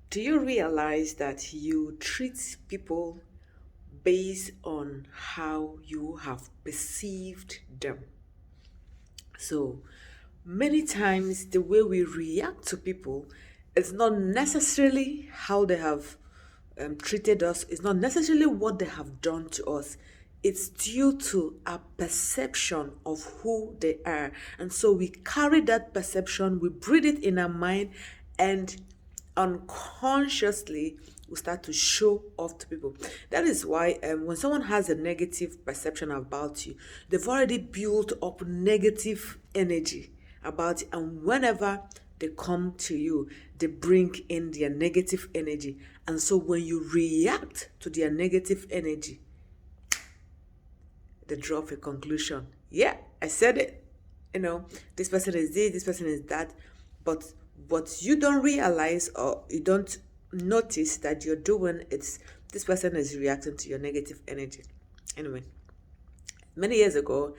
Do you realize that you treat people based on how you have perceived them? So many times, the way we react to people is not necessarily how they have treated us, it's not necessarily what they have done to us. It's due to our perception of who they are. And so we carry that perception, we breed it in our mind, and unconsciously we start to show off to people. That is why when someone has a negative perception about you, they've already built up negative energy about it. And whenever they come to you, they bring in their negative energy. And so when you react to their negative energy, they draw up a conclusion. Yeah, I said it. This person is this person is that. But what you don't realize or you don't notice that you're doing, it's this person is reacting to your negative energy. Anyway, many years ago,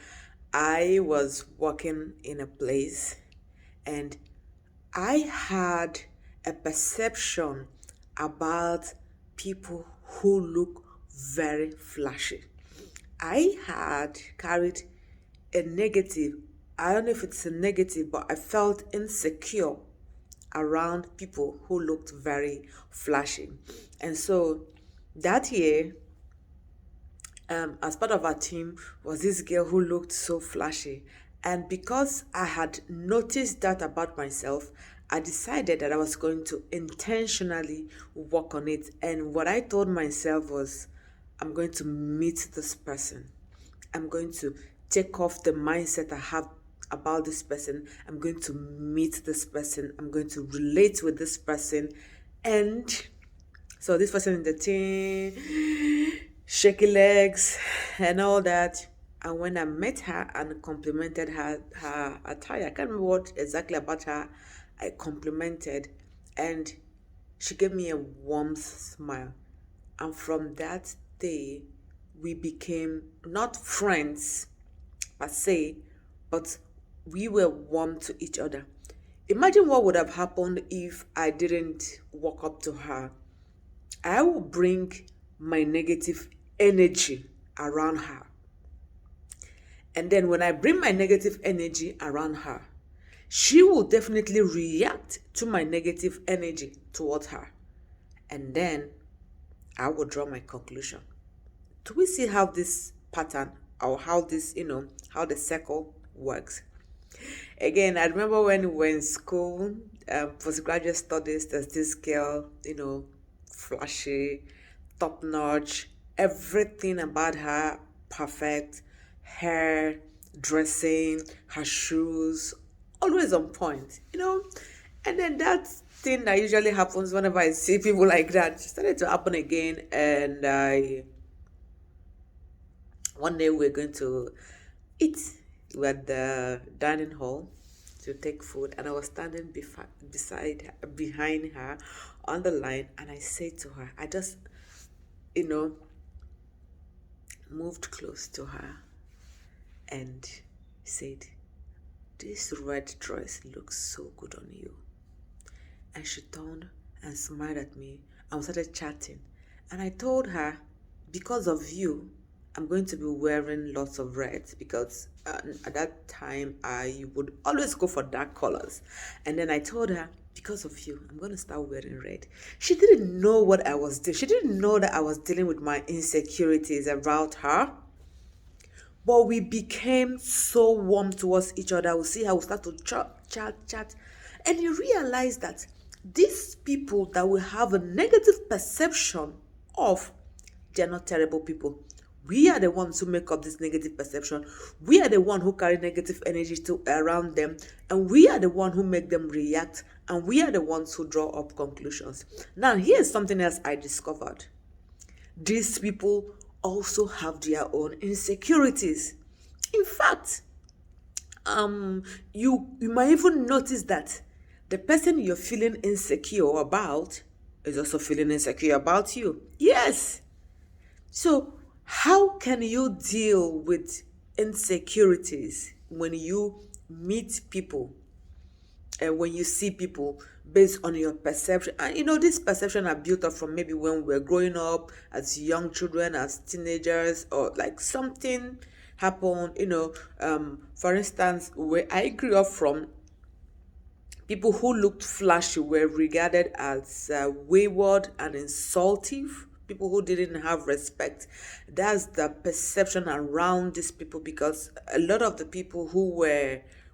I was working in a place and I had a perception about people who look very flashy. I had carried a negative, I don't know if it's a negative, but I felt insecure around people who looked very flashy. And so that year, as part of our team was this girl who looked so flashy. And because I had noticed that about myself, I decided that I was going to intentionally work on it. And what I told myself was, I'm going to meet this person. I'm going to take off the mindset I have about this person. I'm going to meet this person. I'm going to relate with this person. And so this person in the team, shaky legs and all that. And when I met her and complimented her attire, I can't remember what exactly about her I complimented, and she gave me a warm smile. And from that day, we became not friends per se, but we were warm to each other. Imagine what would have happened if I didn't walk up to her. I will bring my negative energy around her. And then when I bring my negative energy around her, she will definitely react to my negative energy towards her. And then I will draw my conclusion. Do we see how this pattern or how this, how the circle works? Again, I remember when we were in school, postgraduate studies, there's this girl, flashy, top notch, everything about her perfect, hair, dressing, her shoes, always on point, And then that thing that usually happens whenever I see people like that started to happen again. And one day we're going to eat. We're at the dining hall to take food, and I was standing beside her, behind her on the line, and I said to her, I just, you know, moved close to her and said, "This red dress looks so good on you." And she turned and smiled at me and we started chatting. And I told her, because of you, I'm going to be wearing lots of red because at that time I would always go for dark colors. And then I told her, because of you, I'm going to start wearing red. She didn't know what I was doing. She didn't know that I was dealing with my insecurities about her. But we became so warm towards each other. We see how we start to chat. And you realize that these people that we have a negative perception of, they're not terrible people. We are the ones who make up this negative perception. We are the one who carry negative energy to around them, and we are the one who make them react, and we are the ones who draw up conclusions. Now, here's something else I discovered. These people also have their own insecurities. In fact, you might even notice that the person you're feeling insecure about is also feeling insecure about you. Yes. So, how can you deal with insecurities when you meet people and when you see people based on your perception. And this perception are built up from maybe when we're growing up as young children, as teenagers, or like something happened. For instance, where I grew up from, people who looked flashy were regarded as wayward and insultive. People who didn't have respect. That's the perception around these people, because a lot of the people who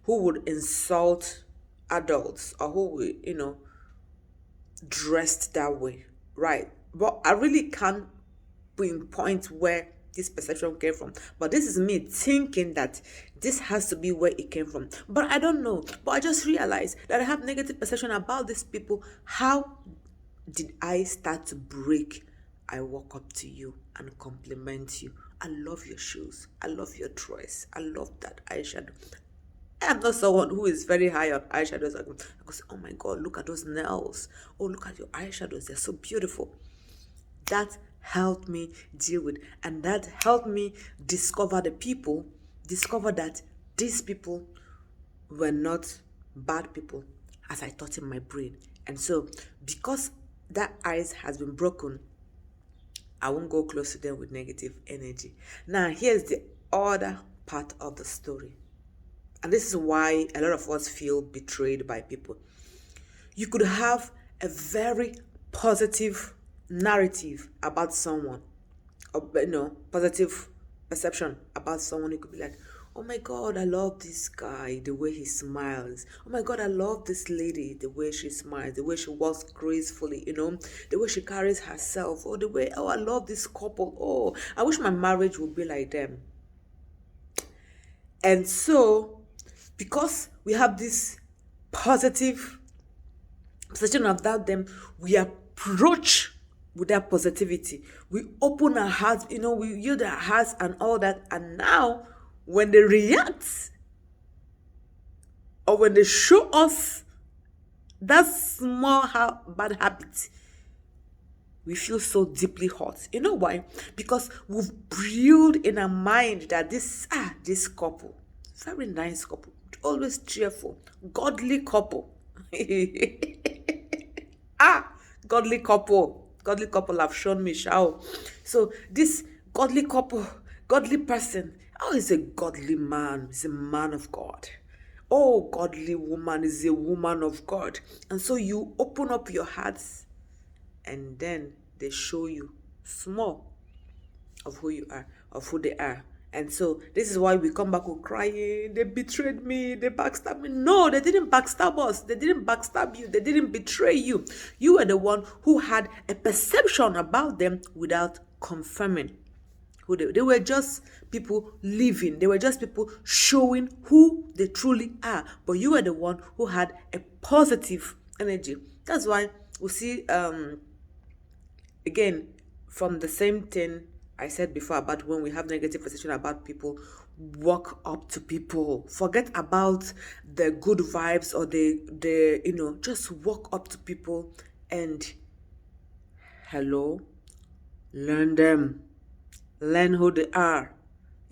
would insult adults, or who would, dressed that way, right? But I really can't pinpoint where this perception came from. But this is me thinking that this has to be where it came from. But I don't know. But I just realized that I have negative perception about these people. How did I start to break? I walk up to you and compliment you. I love your shoes. I love your dress. I love that eyeshadow. I'm not someone who is very high on eyeshadows. I go, oh my God, look at those nails. Oh, look at your eyeshadows. They're so beautiful. That helped me deal with, and that helped me discover that these people were not bad people as I thought in my brain. And so, because that ice has been broken, I won't go close to them with negative energy. Now, here's the other part of the story. And this is why a lot of us feel betrayed by people. You could have a very positive narrative about someone, or positive perception about someone. You could be like, oh my God, I love this guy, the way he smiles. Oh my God, I love this lady, the way she smiles, the way she walks gracefully, the way she carries herself, or the way, oh, I love this couple. Oh, I wish my marriage would be like them. And so, because we have this positive perception about them, we approach with that positivity. We open our hearts, we yield our hearts and all that. And now, when they react, or when they show us that small bad habit, we feel so deeply hurt. You know why? Because we've brewed in our mind that this couple, very nice couple, always cheerful, godly couple. Godly couple have shown me shao. So this godly couple, godly person, is a godly man, is a man of God. Oh, godly woman is a woman of God. And so you open up your hearts, and then they show you small of who you are, of who they are. And so this is why we come back with crying, they betrayed me, they backstabbed me. No, they didn't backstab us. They didn't backstab you. They didn't betray you. You were the one who had a perception about them without confirming who they were. Just people living. They were just people showing who they truly are. But you were the one who had a positive energy. That's why we see, again, from the same thing I said before about when we have negative perception about people, walk up to people. Forget about the good vibes or the just walk up to people and hello, learn them. Learn who they are.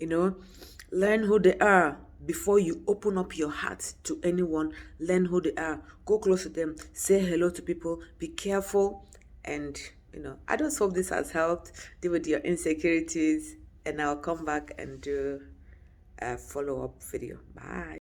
Learn who they are before you open up your heart to anyone. Learn who they are. Go close to them. Say hello to people. Be careful. And I just hope this has helped deal with your insecurities, and I'll come back and do a follow-up video. Bye.